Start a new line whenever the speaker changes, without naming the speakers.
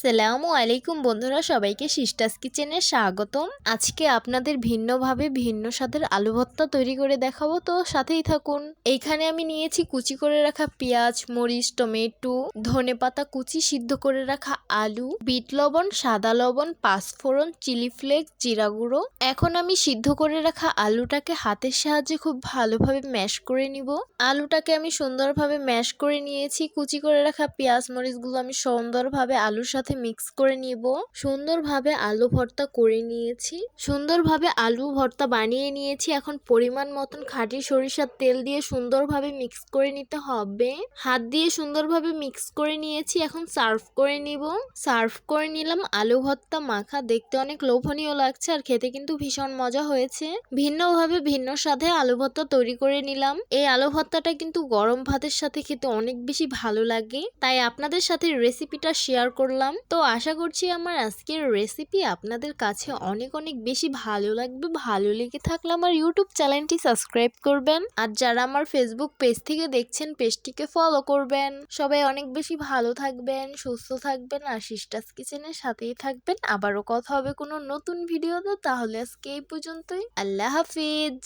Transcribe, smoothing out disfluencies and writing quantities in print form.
আসসালামু আলাইকুম বন্ধুরা, সবাইকে সিস্টার্স কিচেনে স্বাগতম। আজকে আপনাদের ভিন্নভাবে ভিন্ন স্বাদের আলু ভর্তা তৈরি করে দেখাবো, তো সাথেই থাকুন। এইখানে আমি নিয়েছি কুচি করে রাখা পেঁয়াজ, মরিচ, টমেটো, ধনেপাতা কুচি, সিদ্ধ করে রাখা আলু, বিট লবণ, সাদা লবণ, পাঁচফোড়ন, চিলি ফ্লেক্স, জিরা গুঁড়ো। এখন আমি সিদ্ধ করে রাখা আলুটাকে হাতের সাহায্যে খুব ভালোভাবে ম্যাশ করে নিব। আলুটাকে আমি সুন্দরভাবে ম্যাশ করে নিয়েছি। কুচি করে রাখা পেঁয়াজ মরিচগুলো আমি সুন্দরভাবে আলুর সাথে মিক্স করে নিব। সুন্দরভাবে আলু ভর্তা করে নিয়েছি। সুন্দরভাবে আলু ভর্তা বানিয়ে নিয়েছি। এখন পরিমাণ মতন খাঁটি সরিষার তেল দিয়ে সুন্দরভাবে মিক্স করে নিতে হবে। হাত দিয়ে সুন্দরভাবে মিক্স করে নিয়েছি। এখন সার্ভ করে নিব। সার্ভ করে নিলাম আলু ভর্তা মাখা। দেখতে অনেক লোভনীয় লাগছে আর খেতে কিন্তু ভীষণ মজা হয়েছে। ভিন্নভাবে ভিন্ন স্বাদে আলু ভর্তা তৈরি করে নিলাম। এই আলু ভর্তাটা কিন্তু গরম ভাতের সাথে খেতে অনেক বেশি ভালো লাগে, তাই আপনাদের সাথে রেসিপিটা শেয়ার করলাম। তো আশা করছি আমার আজকের রেসিপি আপনাদের কাছে অনেক অনেক বেশি ভালো লাগবে। ভালো লেগে থাকলে আমার ইউটিউব চ্যানেলটি সাবস্ক্রাইব করবেন, আর যারা আমার ফেসবুক পেজ থেকে দেখছেন পেজটিকে ফলো করবেন। সবাই অনেক বেশি ভালো থাকবেন, সুস্থ থাকবেন আর সিস্টার্স কিচেনের সাথেই থাকবেন। আবারও কথা হবে কোনো নতুন ভিডিওতে। তাহলে আজকে এই পর্যন্তই। আল্লাহ হাফিজ।